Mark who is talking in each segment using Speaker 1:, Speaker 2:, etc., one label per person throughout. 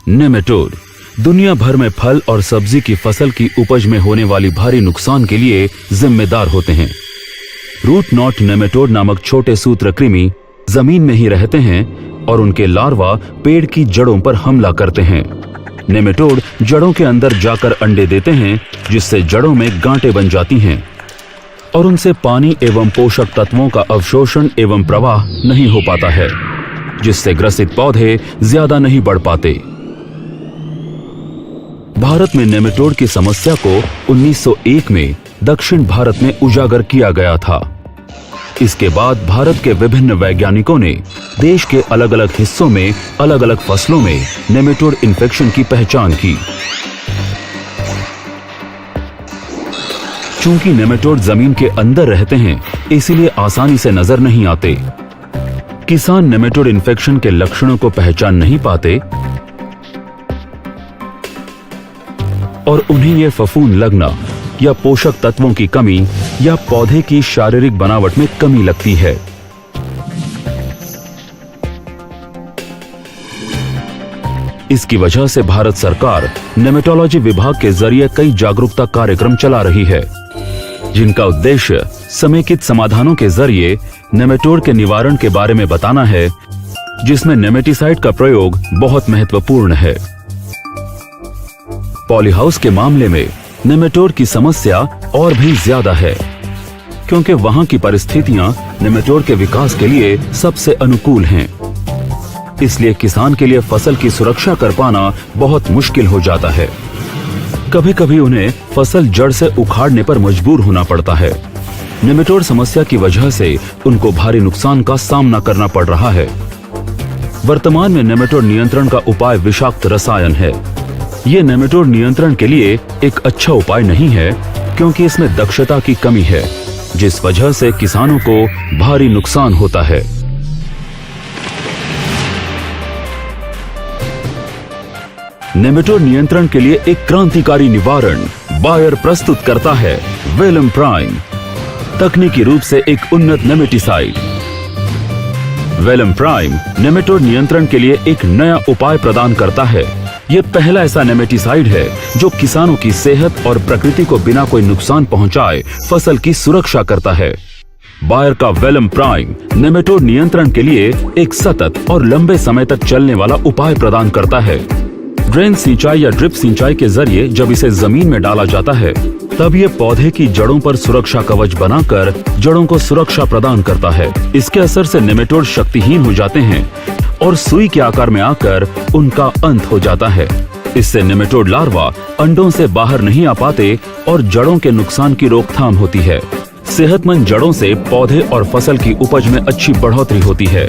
Speaker 1: Nematode दुनिया भर में फल और सब्जी की फसल की उपज में होने वाली भारी नुकसान के लिए जिम्मेदार होते हैं। रूट नॉट नेमेटोड नामक छोटे सूत्रकृमि जमीन में ही रहते हैं और उनके लार्वा पेड़ की जड़ों पर हमला करते हैं। नेमेटोड जड़ों के अंदर जाकर अंडे देते हैं, जिससे जड़ों में गांठें बन जाती हैं और उनसे पानी एवं पोषक तत्वों का अवशोषण एवं प्रवाह नहीं हो पाता है, जिससे ग्रसित पौधे ज्यादा नहीं बढ़ पाते। भारत में नेमेटोड की समस्या को 1901 में दक्षिण भारत में उजागर किया गया था। इसके बाद भारत के विभिन्न वैज्ञानिकों ने देश के अलग अलग हिस्सों में अलग अलग फसलों में नेमेटोड इन्फेक्शन की पहचान की। चूंकि नेमेटोड जमीन के अंदर रहते हैं, इसीलिए आसानी से नजर नहीं आते। किसान नेमेटोड इन्फेक्शन के लक्षणों को पहचान नहीं पाते और उन्हें यह फफूंद लगना या पोषक तत्वों की कमी या पौधे की शारीरिक बनावट में कमी लगती है। इसकी वजह से भारत सरकार नेमेटोलॉजी विभाग के जरिए कई जागरूकता कार्यक्रम चला रही है, जिनका उद्देश्य समेकित समाधानों के जरिए नेमेटोड के निवारण के बारे में बताना है, जिसमें नेमेटिसाइड का प्रयोग बहुत महत्वपूर्ण है। पॉलीहाउस के मामले में नेमेटोड की समस्या और भी ज्यादा है, क्योंकि वहां की परिस्थितियां नेमेटोड के विकास के लिए सबसे अनुकूल हैं। इसलिए किसान के लिए फसल की सुरक्षा कर पाना बहुत मुश्किल हो जाता है। कभी कभी उन्हें फसल जड़ से उखाड़ने पर मजबूर होना पड़ता है। नेमेटोड समस्या की वजह से उनको भारी नुकसान का सामना करना पड़ रहा है। वर्तमान में नेमेटोड नियंत्रण का उपाय विषाक्त रसायन है। ये नेमेटोड नियंत्रण के लिए एक अच्छा उपाय नहीं है, क्योंकि इसमें दक्षता की कमी है, जिस वजह से किसानों को भारी नुकसान होता है। नेमेटोड नियंत्रण के लिए एक क्रांतिकारी निवारण बायर प्रस्तुत करता है वेलम प्राइम, तकनीकी रूप से एक उन्नत नेमेटिसाइड। वेलम प्राइम नेमेटोड नियंत्रण के लिए एक नया उपाय प्रदान करता है। ये पहला ऐसा नेमेटिसाइड है जो किसानों की सेहत और प्रकृति को बिना कोई नुकसान पहुंचाए फसल की सुरक्षा करता है। बायर का वेलम प्राइम नेमेटोड नियंत्रण के लिए एक सतत और लंबे समय तक चलने वाला उपाय प्रदान करता है। ड्रेन सिंचाई या ड्रिप सिंचाई के जरिए जब इसे जमीन में डाला जाता है, तब ये पौधे की जड़ों पर सुरक्षा कवच बनाकर जड़ों को सुरक्षा प्रदान करता है। इसके असर से नेमेटोड शक्तिहीन हो जाते हैं और सुई के आकार में आकर उनका अंत हो जाता है। इससे नेमेटोड लार्वा अंडों से बाहर नहीं आ पाते और जड़ों के नुकसान की रोकथाम होती है। सेहतमंद जड़ों से पौधे और फसल की उपज में अच्छी बढ़ोतरी होती है।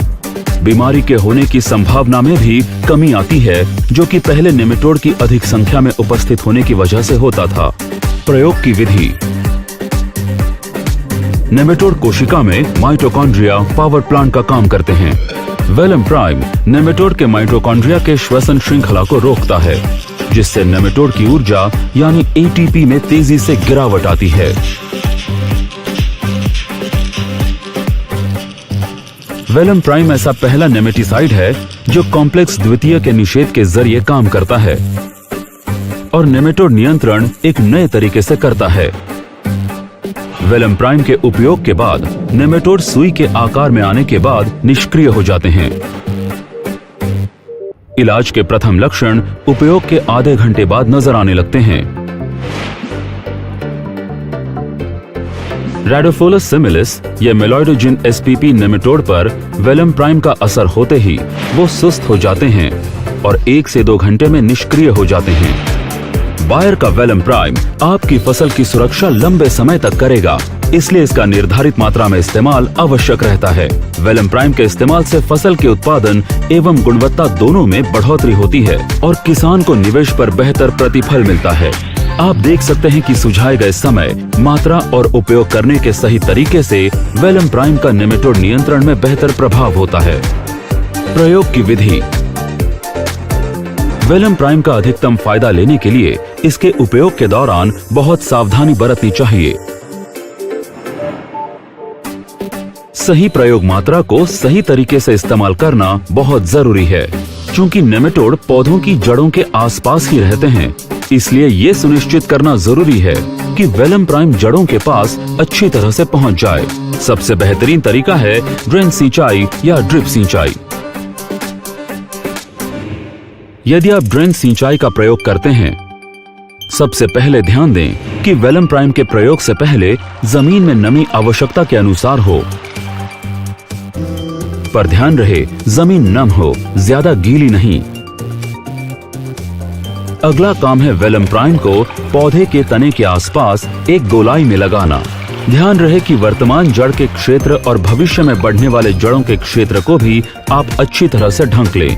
Speaker 1: बीमारी के होने की संभावना में भी कमी आती है, जो कि पहले नेमेटोड की अधिक संख्या में उपस्थित होने की वजह से होता था। प्रयोग की विधि: नेमेटोड कोशिका में माइटोकॉन्ड्रिया पावर प्लांट का काम करते हैं। वेलम प्राइम नेमेटोड के माइटोकॉन्ड्रिया के श्वसन श्रृंखला को रोकता है, जिससे नेमेटोड की ऊर्जा यानी एटीपी में तेजी से गिरावट आती है। वेलम प्राइम ऐसा पहला नेमेटिसाइड है जो कॉम्प्लेक्स द्वितीय के निषेध के जरिए काम करता है और नेमेटोड नियंत्रण एक नए तरीके से करता है। वेलम प्राइम के उपयोग के बाद नेमेटोड सुई के आकार में आने के बाद निष्क्रिय हो जाते हैं। इलाज के प्रथम लक्षण उपयोग के आधे घंटे बाद नजर आने लगते हैं। रेडोफोलस सिमिलिस या मेलोइडोजिन एसपीपी नेमेटोड पर वेलम प्राइम का असर होते ही वो सुस्त हो जाते हैं और 1 से 2 घंटे में निष्क्रिय हो जाते हैं। बायर का वेलम प्राइम आपकी फसल की सुरक्षा लंबे समय तक करेगा, इसलिए इसका निर्धारित मात्रा में इस्तेमाल आवश्यक रहता है। वेलम प्राइम के इस्तेमाल से फसल के उत्पादन एवं गुणवत्ता दोनों में बढ़ोतरी होती है और किसान को निवेश पर बेहतर प्रतिफल मिलता है। आप देख सकते हैं कि सुझाए गए समय, मात्रा और उपयोग करने के सही तरीके से वेलम प्राइम का नेमेटोड नियंत्रण में बेहतर प्रभाव होता है। प्रयोग की विधि: वेलम प्राइम का अधिकतम फायदा लेने के लिए इसके उपयोग के दौरान बहुत सावधानी बरतनी चाहिए। सही प्रयोग मात्रा को सही तरीके से इस्तेमाल करना बहुत जरूरी है। चूंकि नेमेटोड पौधों की जड़ों के आसपास ही रहते हैं, इसलिए ये सुनिश्चित करना जरूरी है कि वेलम प्राइम जड़ों के पास अच्छी तरह से पहुंच जाए। सबसे बेहतरीन तरीका है ड्रेन सिंचाई या ड्रिप सिंचाई। यदि आप ड्रेन सिंचाई का प्रयोग करते हैं, सबसे पहले ध्यान दें कि वेलम प्राइम के प्रयोग से पहले जमीन में नमी आवश्यकता के अनुसार हो। पर ध्यान रहे जमीन नम हो, ज्यादा गीली नहीं। अगला काम है वेलम प्राइम को पौधे के तने के आसपास एक गोलाई में लगाना। ध्यान रहे कि वर्तमान जड़ के क्षेत्र और भविष्य में बढ़ने वाले जड़ों के क्षेत्र को भी आप अच्छी तरह से ढंक लें।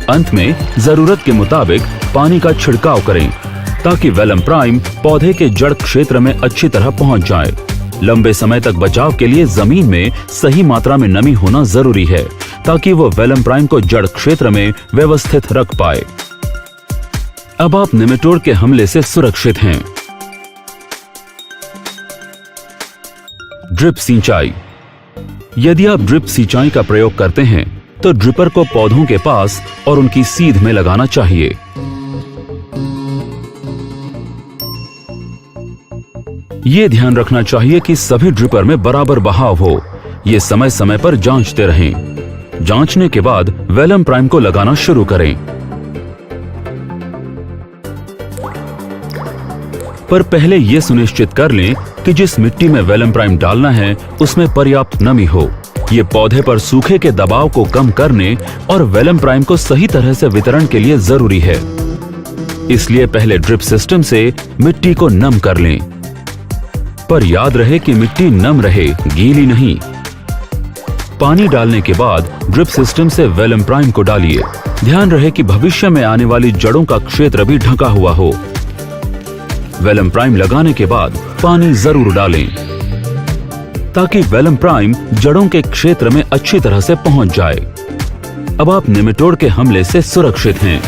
Speaker 1: अंत में जरूरत के मुताबिक पानी का छिड़काव करें ताकि वेलम प्राइम पौधे के जड़ क्षेत्र में अच्छी तरह पहुंच जाए। लंबे समय तक बचाव के लिए जमीन में सही मात्रा में नमी होना जरूरी है ताकि वो वेलम प्राइम को जड़ क्षेत्र में व्यवस्थित रख पाए। अब आप नेमेटोड के हमले से सुरक्षित हैं। ड्रिप सिंचाई। यदि आप ड्रिप सिंचाई का प्रयोग करते हैं तो ड्रिपर को पौधों के पास और उनकी सीध में लगाना चाहिए। ये ध्यान रखना चाहिए कि सभी ड्रिपर में बराबर बहाव हो। ये समय समय पर जांचते रहें। जांचने के बाद वेलम प्राइम को लगाना शुरू करें। पर पहले यह सुनिश्चित कर लें कि जिस मिट्टी में वेलम प्राइम डालना है उसमें पर्याप्त नमी हो। ये पौधे पर सूखे के दबाव को कम करने और वेलम प्राइम को सही तरह से वितरण के लिए जरूरी है। इसलिए पहले ड्रिप सिस्टम से मिट्टी को नम कर लें। पर याद रहे कि मिट्टी नम रहे, गीली नहीं। पानी डालने के बाद ड्रिप सिस्टम से वेलम प्राइम को डालिए। ध्यान रहे कि भविष्य में आने वाली जड़ों का क्षेत्र भी ढका हुआ हो। वेलम प्राइम लगाने के बाद पानी जरूर डालें ताकि वेलम प्राइम जड़ों के क्षेत्र में अच्छी तरह से पहुंच जाए। अब आप नेमेटोड के हमले से सुरक्षित हैं।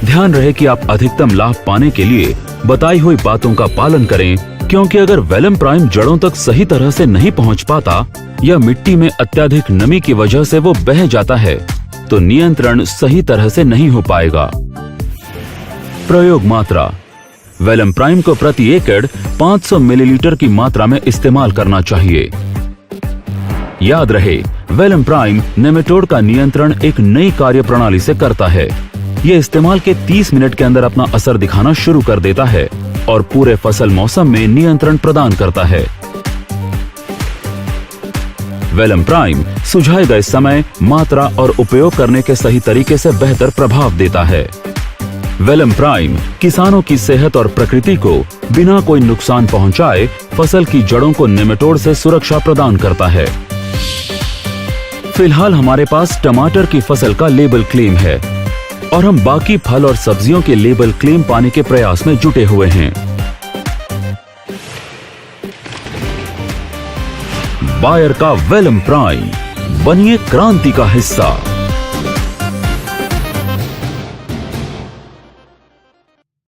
Speaker 1: ध्यान रहे कि आप अधिकतम लाभ पाने के लिए बताई हुई बातों का पालन करें, क्योंकि अगर वेलम प्राइम जड़ों तक सही तरह से नहीं पहुंच पाता या मिट्टी में अत्यधिक नमी की वजह से वो बह जाता है तो नियंत्रण सही तरह से नहीं हो पाएगा। प्रयोग मात्रा। वेलम प्राइम को प्रति एकड़ 500 मिलीलीटर की मात्रा में इस्तेमाल करना चाहिए। याद रहे, वेलम प्राइम नेमेटोड का नियंत्रण एक नई कार्य प्रणाली से करता है। यह इस्तेमाल के 30 मिनट के अंदर अपना असर दिखाना शुरू कर देता है और पूरे फसल मौसम में नियंत्रण प्रदान करता है। वेलम प्राइम सुझाए गए समय, मात्रा और उपयोग करने के सही तरीके से बेहतर प्रभाव देता है। वेलम प्राइम किसानों की सेहत और प्रकृति को बिना कोई नुकसान पहुंचाए फसल की जड़ों को नेमेटोड से सुरक्षा प्रदान करता है। फिलहाल हमारे पास टमाटर की फसल का लेबल क्लेम है और हम बाकी फल और सब्जियों के लेबल क्लेम पाने के प्रयास में जुटे हुए हैं। बायर का वेलम प्राइम, बनिए क्रांति का हिस्सा।